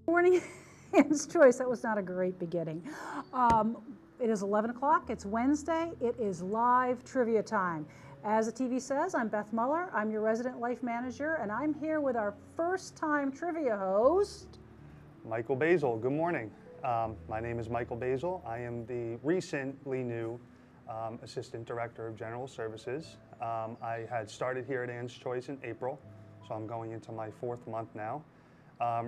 Morning, Anne's Choice. That was not a great beginning. It is 11 o'clock. It's Wednesday. It is live trivia time. As the TV says, I'm Beth Muller. I'm your resident life manager, and I'm here with our first-time trivia host, Michael Basil. Good morning. My name is Michael Basil. I am the recently new Assistant Director of General Services. I had started here at Anne's Choice in April, so I'm going into my 4th month now.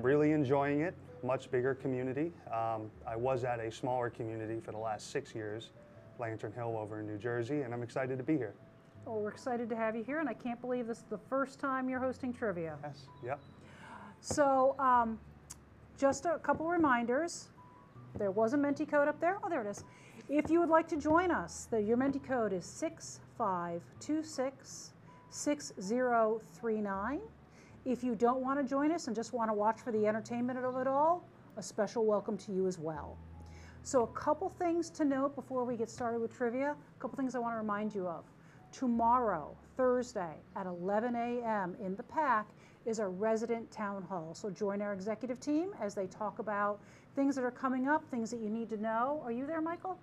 Really enjoying it, much bigger community. I was at a smaller community for the last 6 years, Lantern Hill over in New Jersey, and I'm excited to be here. well, we're excited to have you here, and I can't believe this is the first time you're hosting trivia. Yes, yep. So, just a couple reminders. There was a Menti code up there. Oh, there it is. If you would like to join us, your Menti code is 65266039. If you don't want to join us and just want to watch for the entertainment of it all, a special welcome to you as well. So a couple things to note before we get started with trivia, a couple things I want to remind you of. Tomorrow, Thursday, at 11 a.m. in the PAC is our resident town hall. So join our executive team as they talk about things that are coming up, things that you need to know. Are you there, Michael?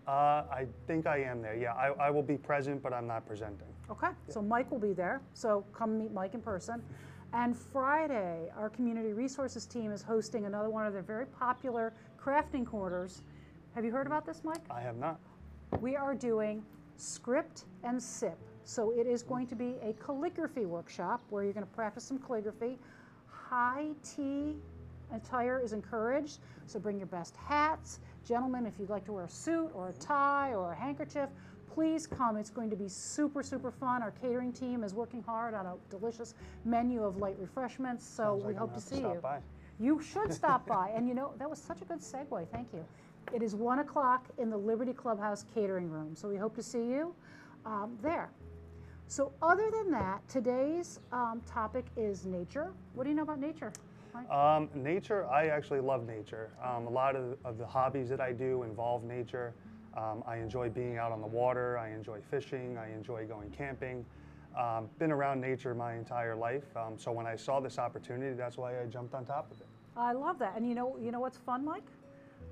I think I am there. Yeah, I will be present, but I'm not presenting. Okay, so Mike will be there. So come meet Mike in person. And Friday, our community resources team is hosting another one of their very popular crafting corners. Have you heard about this, Mike? I have not. We are doing script and sip. So it is going to be a calligraphy workshop where you're going to practice some calligraphy. High tea attire is encouraged. So bring your best hats. Gentlemen, if you'd like to wear a suit or a tie or a handkerchief, please come. It's going to be super, super fun. Our catering team is working hard on a delicious menu of light refreshments, so we hope to see you. You should stop by. And you know, that was such a good segue. Thank you. It is 1 o'clock in the Liberty Clubhouse catering room, so we hope to see you there. So other than that, today's topic is nature. What do you know about nature? Nature, I actually love nature. A lot of the hobbies that I do involve nature. I enjoy being out on the water, I enjoy fishing, I enjoy going camping. Been around nature my entire life, so when I saw this opportunity, that's why I jumped on top of it. I love that. And you know what's fun, Mike?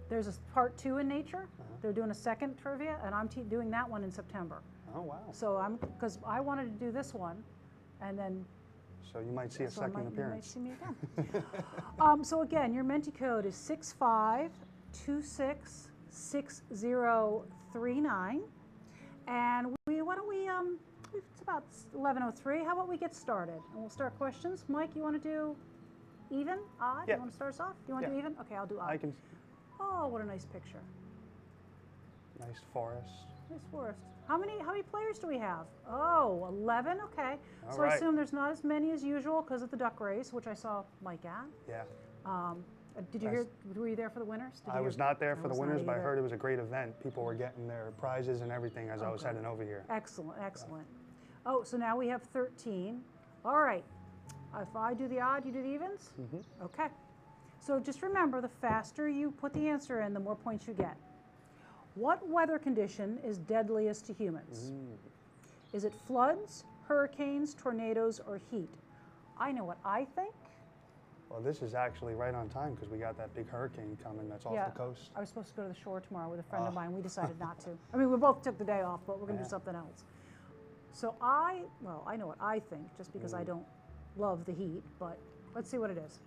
There's a part 2 in nature. They're doing a second trivia, and I'm doing that one in September. Oh, wow. So because I wanted to do this one, and then so you might see a second appearance. You might see me again. So again, your Menti code is 65266039, and it's about 11:03. How about we get started and we'll start questions. Mike, you want to do even, odd? Yeah. You want to start us off? You want to do even? Okay, I'll do odd. I can. Oh, what a nice picture. Nice forest. Nice forest. How many players do we have? Oh, 11. Okay. All so right. I assume there's not as many as usual because of the duck race, which I saw Mike at. Yeah. Did you hear? Were you there for the winners? I was not there for the winners, but I either. heard it was a great event. People were getting their prizes and everything as I was heading over here. Excellent, excellent. Oh, so now we have 13. All right. If I do the odd, you do the evens? Mm-hmm. Okay. So just remember, the faster you put the answer in, the more points you get. What weather condition is deadliest to humans? Is it floods, hurricanes, tornadoes, or heat? I know what I think. Well, this is actually right on time because we got that big hurricane coming that's off the coast. I was supposed to go to the shore tomorrow with a friend of mine. We decided not to. I mean, we both took the day off, but we're going to do something else. So I know what I think, just because I don't love the heat, but let's see what it is.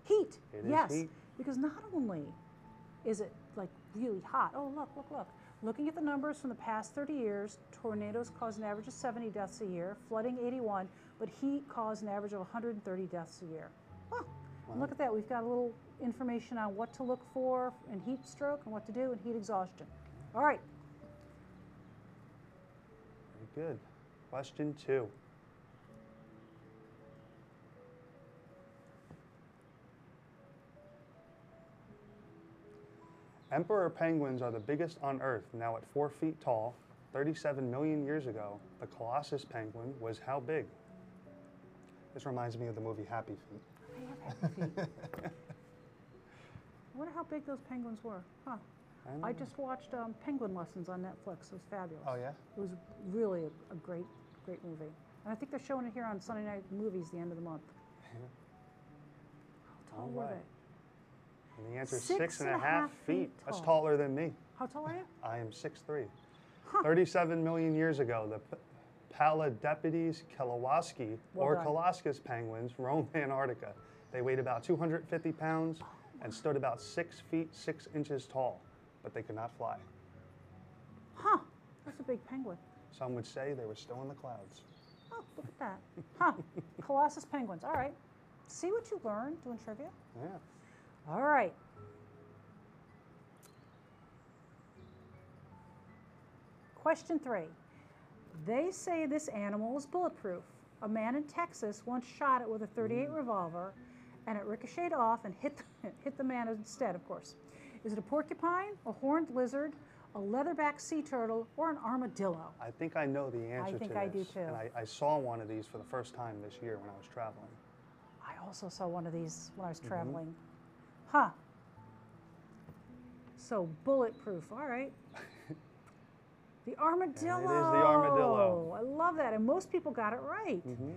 Heat. It is yes. heat. Because not only is it like really hot. Oh, look, look, look. Looking at the numbers from the past 30 years, tornadoes caused an average of 70 deaths a year, flooding 81, but heat caused an average of 130 deaths a year. Huh. And look at that. We've got a little information on what to look for in heat stroke and what to do in heat exhaustion. All right. Very good. Question 2. Emperor penguins are the biggest on Earth, now at 4 feet tall. 37 million years ago, the Colossus penguin was how big? This reminds me of the movie Happy Feet. I have happy feet. I wonder how big those penguins were. Huh. I just watched Penguin Lessons on Netflix. It was fabulous. Oh, yeah? It was really a great movie. And I think they're showing it here on Sunday Night Movies the end of the month. tall All were right. they? And the answer is 6.5 feet. That's tall. taller than me. How tall are you? I am 6'3". 37 million years ago, the Palladepes kalawaski, Well or done. Kalauskas penguins, roamed Antarctica. They weighed about 250 pounds and stood about 6 feet 6 inches tall, but they could not fly. Huh, that's a big penguin. Some would say they were still in the clouds. Oh, look at that. Huh, Colossus penguins. All right. See what you learned doing trivia? Yeah. All right. Question 3. They say this animal is bulletproof. A man in Texas once shot it with a .38 revolver, and it ricocheted off and hit the man instead, of course. Is it a porcupine, a horned lizard, a leatherback sea turtle, or an armadillo? I think I know the answer to this. I think I do too. And I saw one of these for the first time this year when I was traveling. I also saw one of these when I was traveling. Huh. So bulletproof. All right. The armadillo. And it is the armadillo. I love that. And most people got it right. Mm-hmm.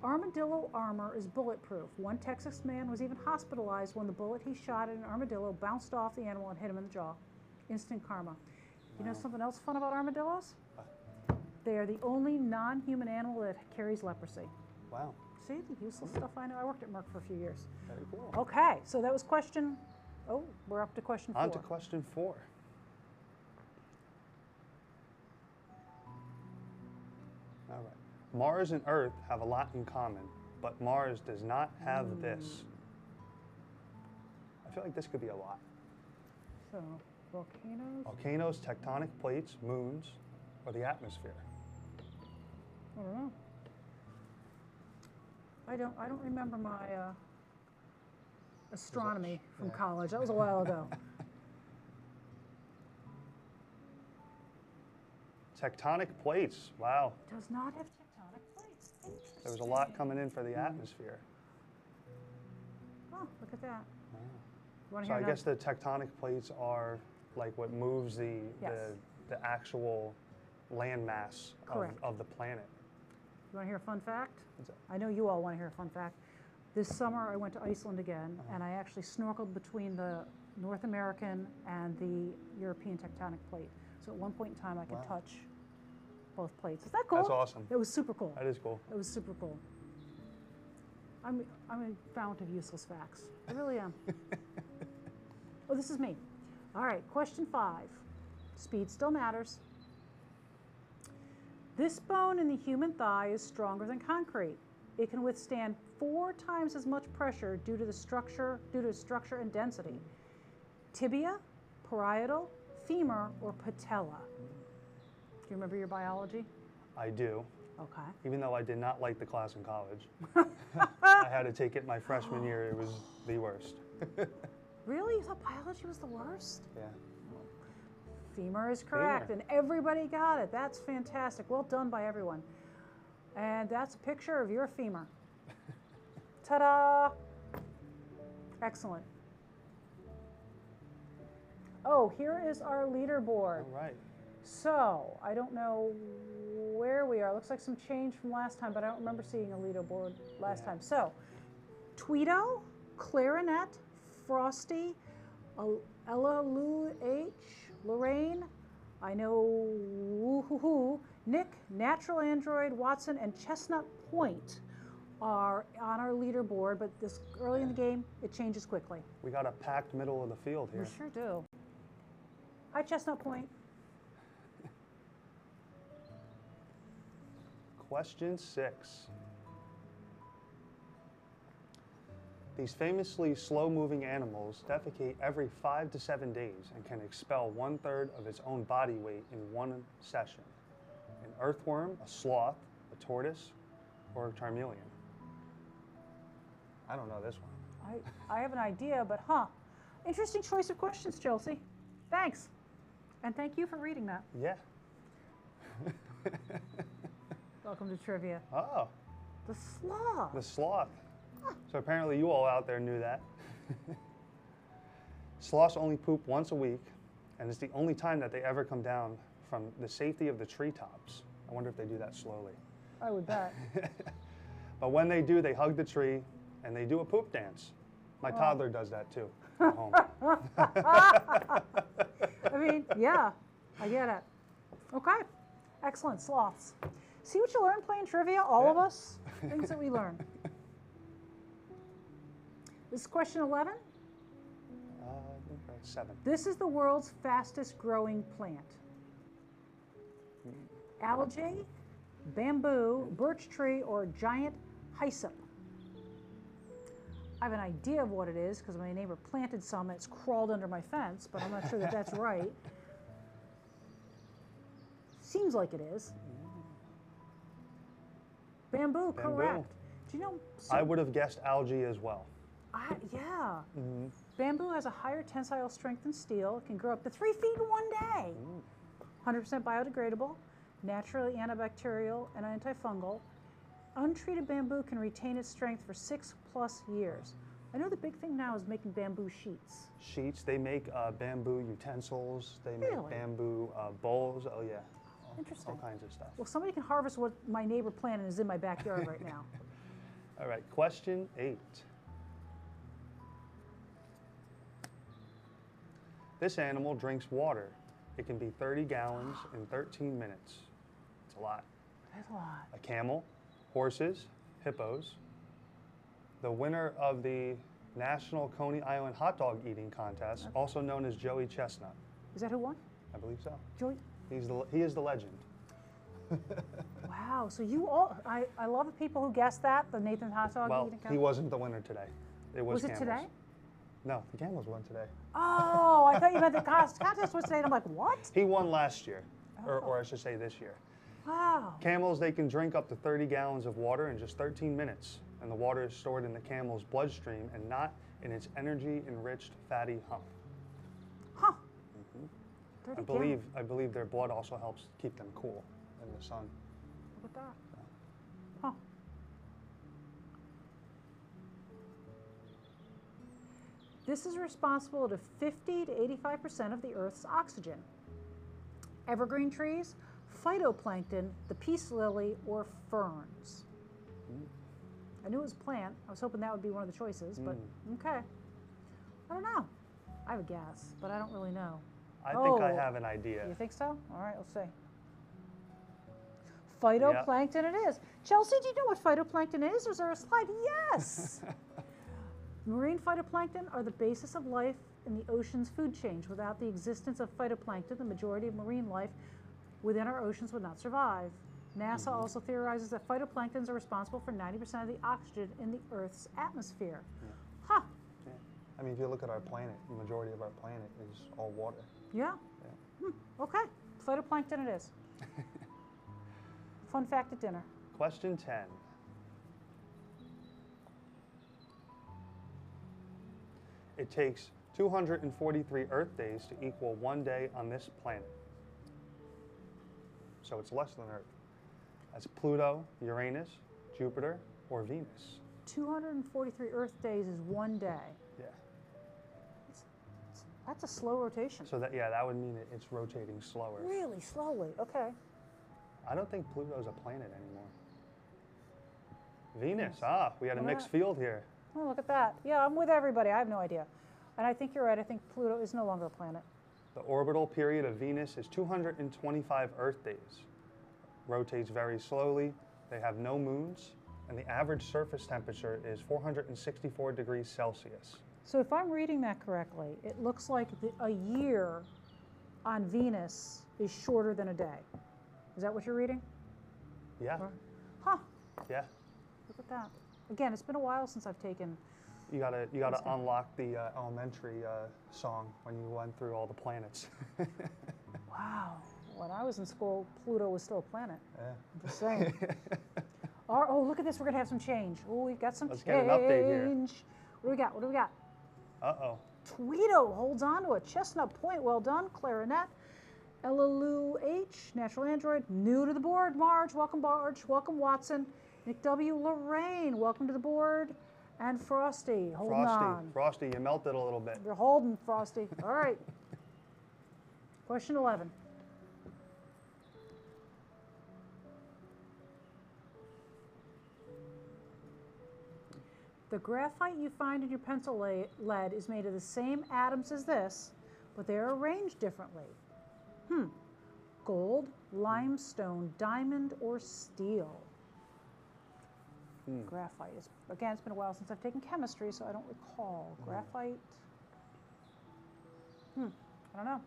Armadillo armor is bulletproof. One Texas man was even hospitalized when the bullet he shot at an armadillo bounced off the animal and hit him in the jaw. Instant karma. You know something else fun about armadillos? They are the only non-human animal that carries leprosy. Wow. See the useless stuff I know? I worked at Merck for a few years. Very cool. Okay, so that was question, we're up to question 4. On to question 4. All right. Mars and Earth have a lot in common, but Mars does not have this. I feel like this could be a lot. So, volcanoes? Volcanoes, tectonic plates, moons, or the atmosphere. I don't know. I don't remember my astronomy from college. That was a while ago. Tectonic plates. Wow. Does not have tectonic plates. There was a lot coming in for the atmosphere. Oh, look at that. You want to So hear I guess the tectonic plates are like what moves the actual landmass Correct. of the planet. You want to hear a fun fact? What's that? I know you all want to hear a fun fact. This summer I went to Iceland again, and I actually snorkeled between the North American and the European tectonic plate. So at one point in time I could touch both plates. Is that cool? That's awesome. It was super cool. That is cool. It was super cool. I'm a fount of useless facts. I really am. Oh, this is me. All right, question 5. Speed still matters. This bone in the human thigh is stronger than concrete. It can withstand 4 times as much pressure due to its structure and density. Tibia, parietal, femur, or patella. Do you remember your biology? I do. Okay. Even though I did not like the class in college. I had to take it my freshman year. It was the worst. Really? You thought biology was the worst? Yeah. Femur is correct, and everybody got it. That's fantastic. Well done by everyone. And that's a picture of your femur. Ta-da! Excellent. Oh, here is our leaderboard. All right. So, I don't know where we are. Looks like some change from last time, but I don't remember seeing a leaderboard last time. So, Tweedo, Clarinet, Frosty, Ella Lou H, Lorraine, I know Woo-hoo-hoo, Nick, Natural Android, Watson, and Chestnut Point are on our leaderboard, but this early in the game, it changes quickly. We got a packed middle of the field here. We sure do. Hi, Chestnut Point. Question 6. These famously slow-moving animals defecate every 5 to 7 days and can expel 1/3 of its own body weight in one session. An earthworm, a sloth, a tortoise, or a charmeleon? I don't know this one. I have an idea, but interesting choice of questions, Chelsea. Thanks. And thank you for reading that. Yeah. Welcome to trivia. Oh, The sloth. the sloth. So apparently you all out there knew that. Sloths only poop once a week, and it's the only time that they ever come down from the safety of the treetops. I wonder if they do that slowly. I would bet. But when they do, they hug the tree, and they do a poop dance. My toddler does that too at home. I mean, yeah, I get it. Okay, excellent, sloths. See what you learn playing trivia, all of Yeah. us? Things that we learn. This is question 11. I think that's 7. This is the world's fastest growing plant. Algae, bamboo, birch tree, or giant hyssop. I have an idea of what it is because my neighbor planted some and it's crawled under my fence, but I'm not sure that that's right. Seems like it is. Bamboo, Bamboo. correct. Do you know? I would have guessed algae as well. Yeah. Bamboo has a higher tensile strength than steel. It can grow up to 3 feet in one day. 100% biodegradable, naturally antibacterial and antifungal. Untreated bamboo can retain its strength for 6+ years. I know the big thing now is making bamboo sheets. Sheets, they make bamboo utensils, they make Really? bamboo bowls. Oh yeah, Interesting. all kinds of stuff. Well, somebody can harvest what my neighbor planted and is in my backyard right now. All right, question 8. This animal drinks water. It can be 30 gallons in 13 minutes. It's a lot. That's a lot. A camel, horses, hippos. The winner of the National Coney Island Hot Dog Eating Contest, also known as Joey Chestnut. Is that who won? I believe so. Joey? He is the legend. Wow. So you all, I love the people who guessed that, the Nathan Hot Dog Well, eating he contest. wasn't the winner today. It was Was it camels. today? No, the camels won today. Oh, I thought you meant the contest was today. And I'm like, what? He won last year, or I should say this year. Wow. Camels, they can drink up to 30 gallons of water in just 13 minutes, and the water is stored in the camel's bloodstream and not in its energy-enriched fatty hump. Huh. 30 I believe their blood also helps keep them cool in the sun. Look at that. Huh. This is responsible to 50 to 85% of the Earth's oxygen. Evergreen trees, phytoplankton, the peace lily, or ferns. I knew it was plant. I was hoping that would be one of the choices, but okay. I don't know. I have a guess, but I don't really know. I think I Oh. have an idea. You think so? All right, let's see. Phytoplankton it is. Chelsea, do you know what phytoplankton is? Or is there a slide? Yes! Marine phytoplankton are the basis of life in the ocean's food chain. Without the existence of phytoplankton, the majority of marine life within our oceans would not survive. NASA also theorizes that phytoplanktons are responsible for 90% of the oxygen in the Earth's atmosphere. Huh, Yeah. I mean, if you look at our planet, the majority of our planet is all water. yeah. Okay, phytoplankton it is. Fun fact at dinner. Question 10. It takes 243 Earth days to equal 1 day on this planet. So it's less than Earth. That's Pluto, Uranus, Jupiter, or Venus. 243 Earth days is 1 day. Yeah. That's a slow rotation. So that would mean it's rotating slower. Really slowly, okay. I don't think Pluto's a planet anymore. Venus, we had a Look at mixed that. field here. Oh, look at that. Yeah, I'm with everybody. I have no idea. And I think you're right. I think Pluto is no longer a planet. The orbital period of Venus is 225 Earth days. Rotates very slowly. They have no moons, and the average surface temperature is 464 degrees Celsius. So if I'm reading that correctly, it looks like a year on Venus is shorter than a day. Is that what you're reading? Yeah, Huh, yeah. look at that. Again, it's been a while since I've taken, You gotta unlock the elementary song when you went through all the planets. wow. When I was in school, Pluto was still a planet. Yeah. I'm just saying. Oh, look at this. We're going to have some change. Oh, we've got some Let's change. get an update here. What do we got? What do we got? Uh-oh. Tweedo holds on to a chestnut point. Well done. Clarinet. Elalu H, natural android. New to the board. Marge, welcome Marge. Welcome Watson. Nick W. Lorraine, welcome to the board. And Frosty, holding on. Frosty, you melted a little bit. You're holding, Frosty. All right. Question 11. The graphite you find in your pencil lead is made of the same atoms as this, but they are arranged differently. Gold, limestone, diamond, or steel? Graphite is, again, it's been a while since I've taken chemistry, so I don't recall. Graphite. I don't know.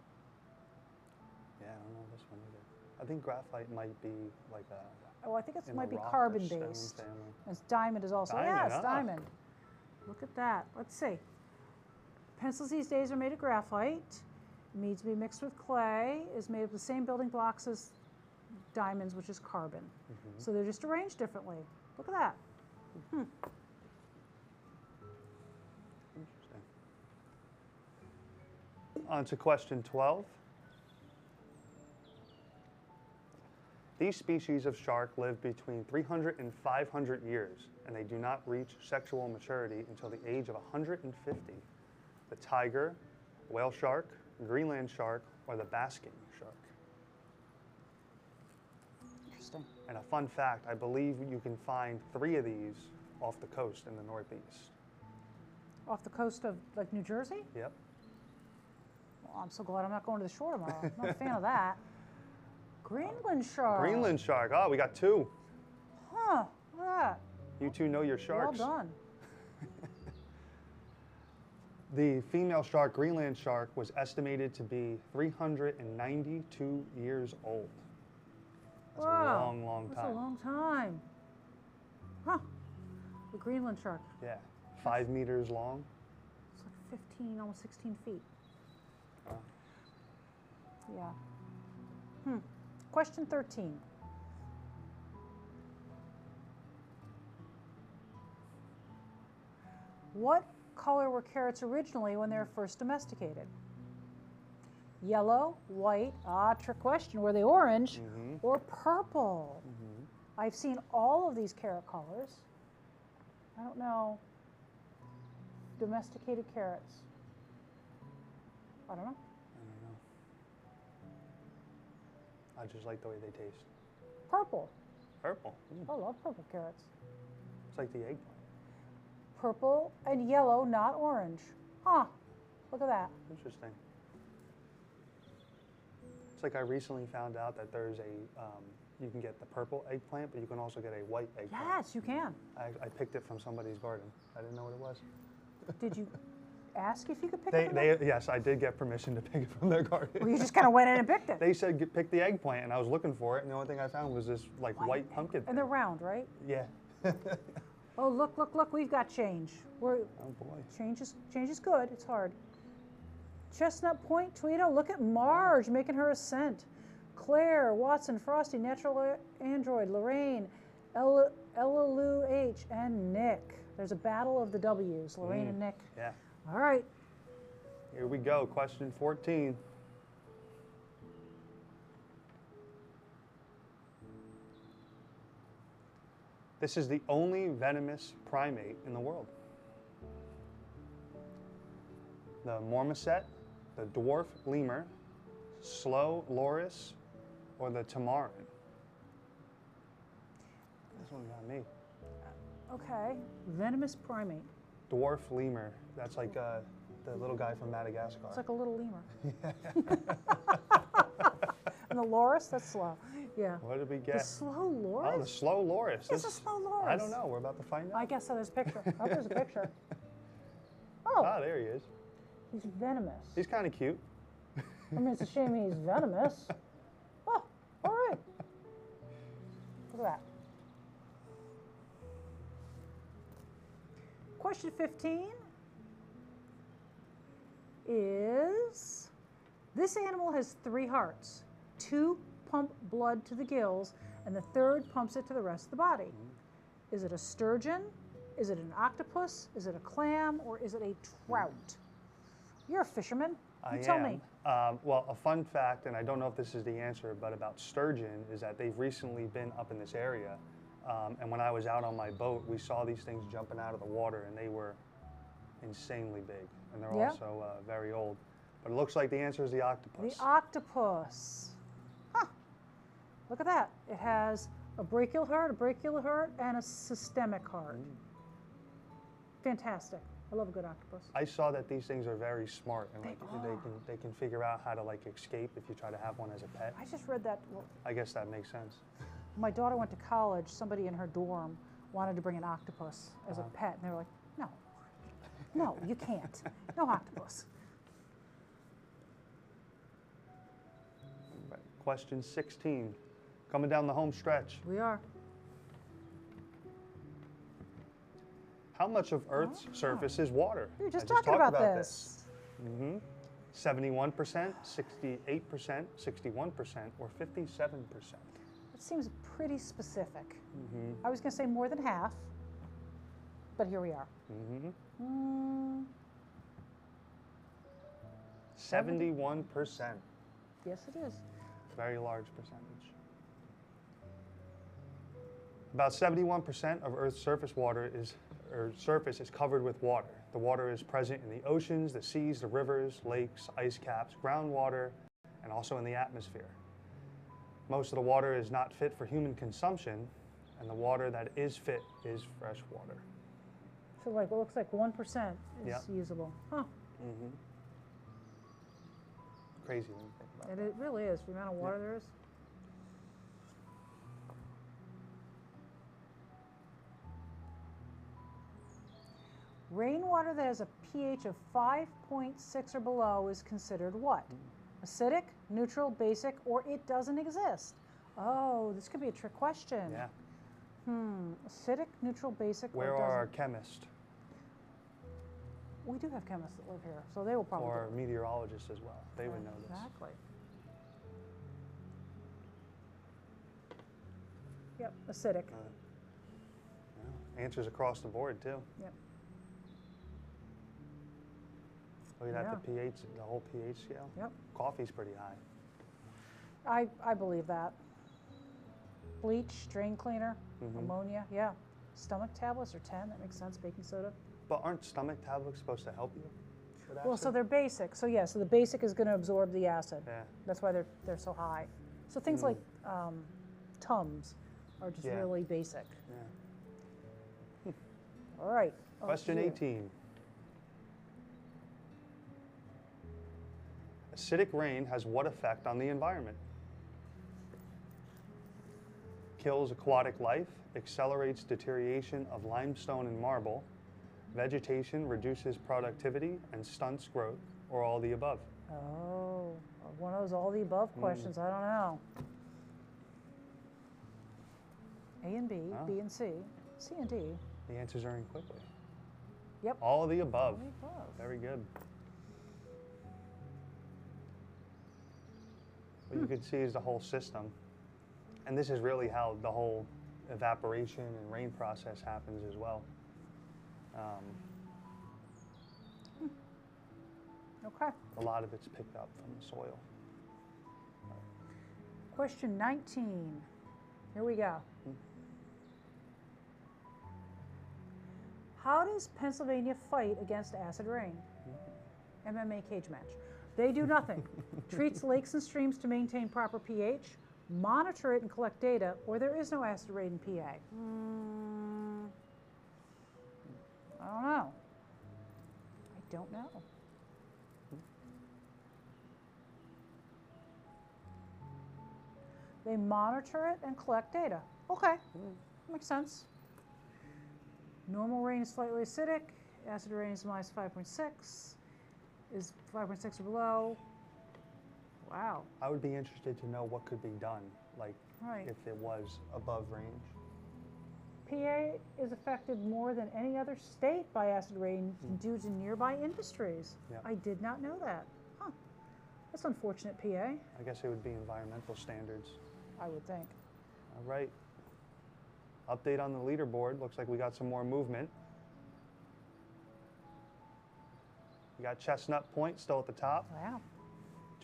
Yeah, I don't know this one either. I think graphite might be like a. Oh, I think it in might the be rock or carbon-based. stone family. And diamond is also, Diamond, yes, ah. diamond. Look at that. Let's see. Pencils these days are made of graphite. It needs to be mixed with clay. Is made of the same building blocks as diamonds, which is carbon. So they're just arranged differently. Look at that. Interesting. On to question 12. These species of shark live between 300 and 500 years, and they do not reach sexual maturity until the age of 150. The tiger, whale shark, Greenland shark, or the basking shark. Interesting. And a fun fact, I believe you can find 3 of these off the coast in the Northeast. Off the coast of, like, New Jersey? Yep. Well, I'm so glad I'm not going to the shore tomorrow. I'm not a fan of that. Greenland shark. Greenland shark. Oh, we got 2. Huh, look at that. You 2 know your sharks. Well done. The female shark, Greenland shark, was estimated to be 392 years old. That's a long, long time. That's a long time. Huh. The Greenland shark. Yeah. 5 meters long. It's like 15, almost 16 feet. Wow. Yeah. Question 13. What color were carrots originally when they were first domesticated? Yellow, white, trick question, were they orange or purple? I've seen all of these carrot colors. I don't know. Domesticated carrots. I don't know. I don't know. I just like the way they taste. Purple. Purple. I love purple carrots. It's like the eggplant. Purple and yellow, not orange. Huh. Look at that. Interesting. It's like I recently found out that there's a, you can get the purple eggplant, but you can also get a white eggplant. Yes, you can. I picked it from somebody's garden. I didn't know what it was. Did you ask if you could pick it from them? Yes, I did get permission to pick it from their garden. Or you just kind of went in and picked it? They said pick the eggplant, and I was looking for it, and the only thing I found was this like white pumpkin And they're thing. round, right? Yeah. Oh, look, look, look, we've got change. Oh boy. Change is good. It's hard. Chestnut Point, Tweedo, look at Marge making her ascent. Claire, Watson, Frosty, Natural Android, Lorraine, Lou H, and Nick. There's a battle of the W's, Lorraine and Nick. Yeah. All right. Here we go. Question 14. This is the only venomous primate in the world. The marmoset, the dwarf lemur, slow loris, or the tamarin. This one got me. Okay. Venomous primate. Dwarf lemur. That's like the little guy from Madagascar. It's like a little lemur. And the loris, that's slow. Yeah. What did we The get? slow loris? Oh, the slow loris. It's a slow loris. I don't know. We're about to find out. I guess so. There's a picture. Oh, there's a picture. Oh, Ah, there he is. he's venomous. He's kind of cute. I mean, it's a shame he's venomous. Oh, all right. Look at that. Question 15 is, this animal has 3 hearts. 2 pump blood to the gills, and the 3rd pumps it to the rest of the body. Is it a sturgeon? Is it an octopus? Is it a clam? Or is it a trout? You're a fisherman. You tell me. Well, a fun fact, and I don't know if this is the answer, but about sturgeon is that they've recently been up in this area. And when I was out on my boat, we saw these things jumping out of the water, and they were insanely big. And they're Yeah. also very old. But it looks like the answer is the octopus. The octopus. Huh. Look at that. It has a brachial heart, and a systemic heart. Fantastic. I love a good octopus. I saw that these things are very smart and They like are. they can figure out how to like escape if you try to have one as a pet. I just read that. Well, I guess that makes sense. my daughter went to college. Somebody in her dorm wanted to bring an octopus as a Uh-huh. pet, and they were like, "No, no, you can't. No octopus." Right. Question 16, coming down the home stretch. We are. How much of Earth's surface is water? We were just I talking talked about this. 71%, 68%, 61%, or 57%? It seems pretty specific. Mm-hmm. I was going to say more than half, but here we are. Mm-hmm. 70? 71%. Yes, it is. Very large percentage. About 71% of Earth's surface is covered with water. The water is present in the oceans, the seas, the rivers, lakes, ice caps, groundwater, and also in the atmosphere. Most of the water is not fit for human consumption, and the water that is fit is fresh water. So like, it looks like 1% is Yeah. usable. Huh. Mm-hmm. Crazy when you think about it. It really is, the amount of water there is. Rainwater that has a pH of 5.6 or below is considered what? Acidic, neutral, basic, or it doesn't exist? Oh, this could be a trick question. Yeah. Acidic, neutral, basic, Where or are doesn't? our chemists We do have chemists that live here, so they will probably or do it. meteorologists as well? They would know this. Exactly. Yep, acidic. Yeah. Answers across the board too. Yep. Look at that, the pH, the whole pH scale. Yep. Coffee's pretty high. I believe that. Bleach, drain cleaner, ammonia, yeah. Stomach tablets are 10, that makes sense, baking soda. But aren't stomach tablets supposed to help you with acid? Well, so they're basic, so yeah, so the basic is gonna absorb the acid. Yeah. That's why they're so high. So things like Tums are just Yeah. really basic. Yeah. All right. Question Oh, gee. 18. Acidic rain has what effect on the environment? Kills aquatic life, accelerates deterioration of limestone and marble, vegetation reduces productivity and stunts growth, or all the above. Oh, one of those all the above questions, I don't know. A and B, Oh. B and C, C and D. The answers are in quickly. Yep. All of the above. All the above. Very good. What you can see is the whole system. And this is really how the whole evaporation and rain process happens as well. Okay. A lot of it's picked up from the soil. Question 19. Here we go. How does Pennsylvania fight against acid rain? MMA cage match. They do nothing. Treats lakes and streams to maintain proper pH, monitor it and collect data, or there is no acid rain in PA. I don't know. I don't know. They monitor it and collect data. Okay, makes sense. Normal rain is slightly acidic. Acid rain is minus 5.6. Is 5.6 or below. Wow. I would be interested to know what could be done, like Right. if it was above range. PA is affected more than any other state by acid rain due to nearby industries. Yep. I did not know that. Huh. That's unfortunate, PA, I guess it would be environmental standards. I would think. All right. Update on the leaderboard. Looks like we got some more movement. We got Chestnut Point still at the top. Wow.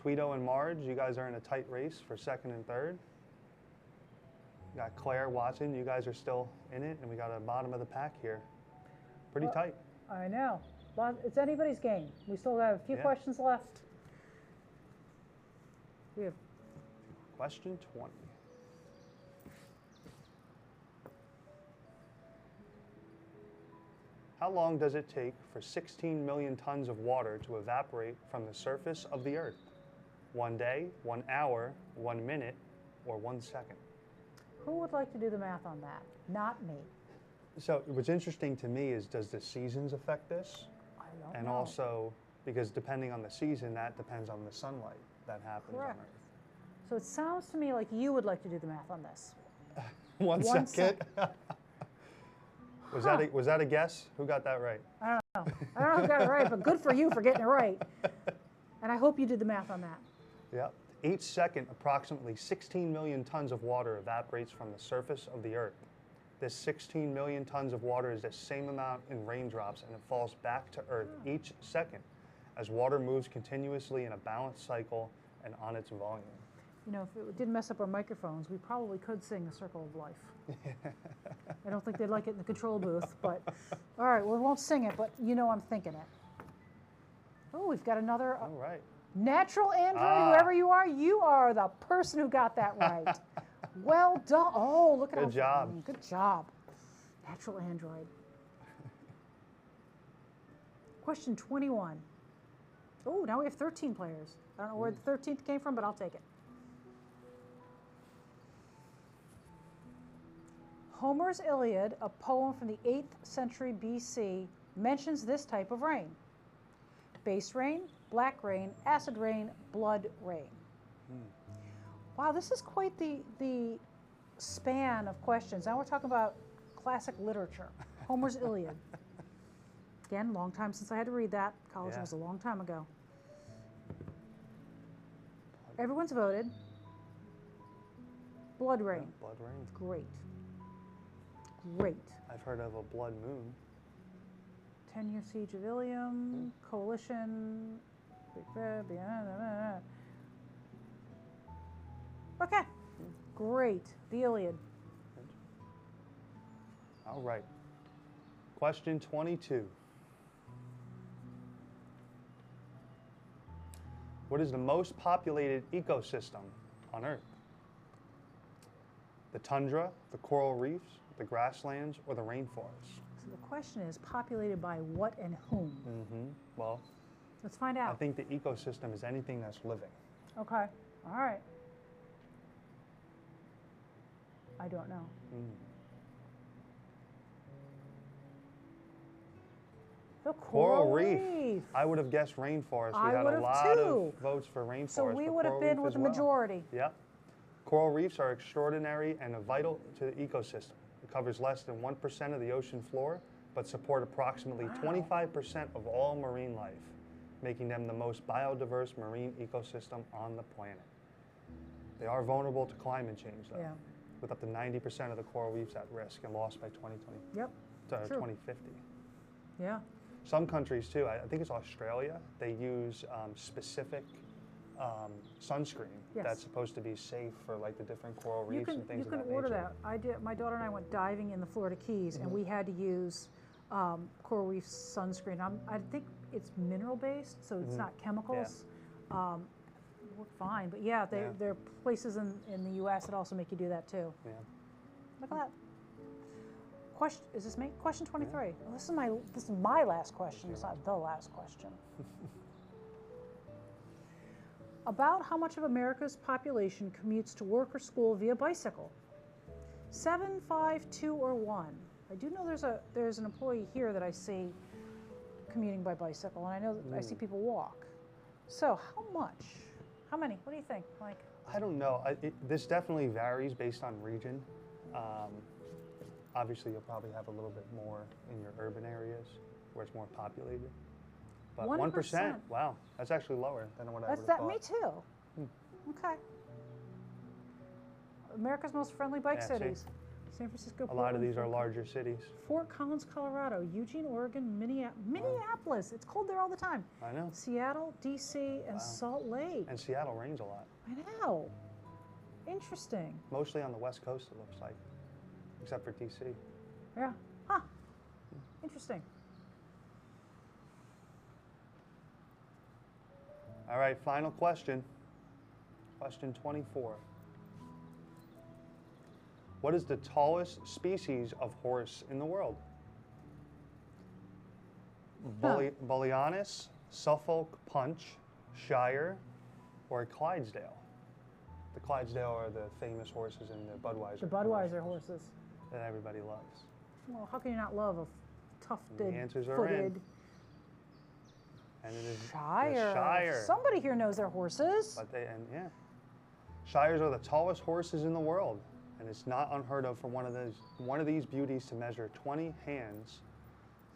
Tweedo and Marge, you guys are in a tight race for second and third. We got Claire, Watson, you guys are still in it, and we got a bottom of the pack here. Pretty tight. I know. But it's anybody's game. We still have a few Yeah. questions left. We have Question 20. How long does it take for 16 million tons of water to evaporate from the surface of the Earth? 1 day, 1 hour, 1 minute, or 1 second? Who would like to do the math on that? Not me. So what's interesting to me is, does the seasons affect this? I don't And know. also, because depending on the season, that depends on the sunlight that happens Correct. on Earth. So it sounds to me like you would like to do the math on this. 1 1 second. Was that a guess? Who got that right? I don't know who got it right, but good for you for getting it right. And I hope you did the math on that. Yep. Each second, approximately 16 million tons of water evaporates from the surface of the Earth. This 16 million tons of water is the same amount in raindrops, and it falls back to Earth each second as water moves continuously in a balanced cycle and on its volume. You know, if it didn't mess up our microphones, we probably could sing The Circle of Life. I don't think they'd like it in the control booth, but all right, well, we won't sing it, but you know I'm thinking it. Oh, we've got another All right. natural android, whoever you are the person who got that right. Well done. Oh, look at Good job. Good job. Natural android. Question 21. Oh, now we have 13 players. I don't know where the 13th came from, but I'll take it. Homer's Iliad, a poem from the 8th century BC, mentions this type of rain. Base rain, black rain, acid rain, blood rain. Wow, this is quite the span of questions. Now we're talking about classic literature. Homer's Iliad. Again, long time since I had to read that. College was a long time ago. Everyone's voted. Blood rain. Blood rain. Great. Great. I've heard of a blood moon. 10-year siege of Ilium, coalition. Okay. Great. The Iliad. All right. Question 22. What is the most populated ecosystem on Earth? The tundra, the coral reefs, the grasslands, or the rainforests? So the question is populated by what and whom? Well, Let's find I out. think the ecosystem is anything that's living. Okay. All right. I don't know. The coral reef. I would have guessed rainforest. We I had would a have lot too. of votes for rainforest. So we but would have coral been reef with as the well. majority. Yep. Coral reefs are extraordinary and vital to the ecosystem. It covers less than 1% of the ocean floor, but support approximately 25% of all marine life, making them the most biodiverse marine ecosystem on the planet. They are vulnerable to climate change, though, Yeah. with up to 90% of the coral reefs at risk and lost by 2020 Yep. to True. 2050. Yeah. Some countries too, I think it's Australia, they use specific sunscreen Yes. that's supposed to be safe for like the different coral You reefs can and things you of can that order nature. that. I did. My daughter and I went diving in the Florida Keys, and we had to use coral reef sunscreen. I think it's mineral based, so it's not chemicals. It worked fine, but yeah, there are places in the U.S. that also make you do that too. Yeah. Look at that. Question, is this me? Question 23. Well, this is my last question. It's not the last question. About how much of America's population commutes to work or school via bicycle? 7, 5, 2, or 1? I do know there's an employee here that I see commuting by bicycle, and I know that I see people walk. So how much? How many? What do you think, Mike? I don't know. This definitely varies based on region. Obviously, you'll probably have a little bit more in your urban areas where it's more populated. But 1%, wow, that's actually lower than what I would have thought. Me too. Okay. America's most friendly bike Yeah, see? cities. San Francisco. A lot of Portland, these are Fort- larger cities. Fort Collins, Colorado, Eugene, Oregon, Minneapolis. It's cold there all the time. I know. Seattle, DC, and Salt Lake. And Seattle rains a lot. I know. Interesting. Mostly on the West Coast, it looks like, except for DC. Yeah. Huh. Interesting. All right, final question. Question 24. What is the tallest species of horse in the world? Bullianus, Suffolk Punch, Shire, or Clydesdale. The Clydesdale are the famous horses in the Budweiser. The Budweiser horses. That everybody loves. Well, how can you not love a tufted, The answers are footed in. And it is the Shire? Shire. Somebody here knows their horses. But Shires are the tallest horses in the world, and it's not unheard of for one of these beauties to measure 20 hands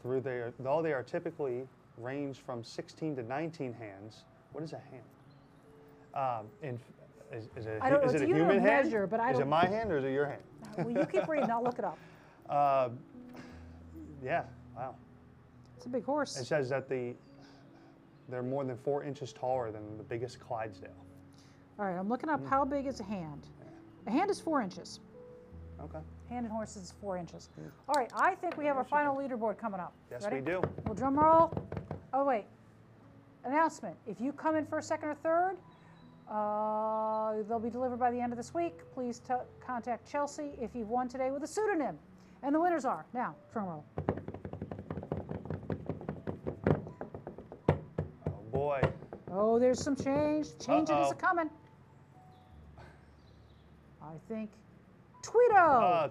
through their. Though they are typically range from 16 to 19 hands. What is a hand? Is it I don't know. is It's it a a unit human of hand? measure, but I Is it don't- my hand or is it your hand? Well, you keep reading. I'll look it up. Yeah. Wow. It's a big horse. It says that they're more than 4 inches taller than the biggest Clydesdale. All right, I'm looking up how big is a hand. A hand is 4 inches. Okay. Hand in horses is 4 inches. All right, I think we have our final leaderboard coming up. Yes, Ready? we do. Well, drum roll. Oh, wait. Announcement. If you come in first, second, or third, they'll be delivered by the end of this week. Please contact Chelsea if you've won today with a pseudonym. And the winners are, now, drum roll. Oh boy. Oh, there's some change. Change it is Uh-oh. a-coming. I think Tweedo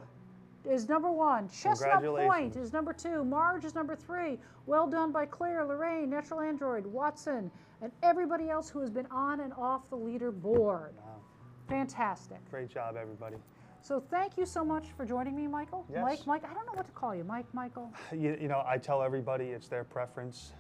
is number 1. Chestnut Point Congratulations. is number 2. Marge is number 3. Well done by Claire, Lorraine, Natural Android, Watson, and everybody else who has been on and off the leaderboard. Wow. Fantastic. Great job, everybody. So thank you so much for joining me, Michael. Yes. Mike, I don't know what to call you. Mike, Michael. You know, I tell everybody it's their preference.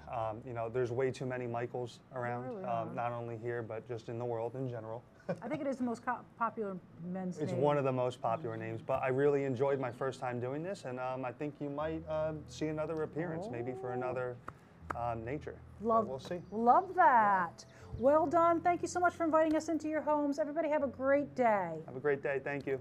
You know, there's way too many Michaels around, really are. not only here, but just in the world in general. I think it is the most popular men's It's name. one of the most popular names, but I really enjoyed my first time doing this, and I think you might see another appearance, maybe for another nature. So Love, we'll see. love that. Well done. Thank you so much for inviting us into your homes. Everybody have a great day. Have a great day. Thank you.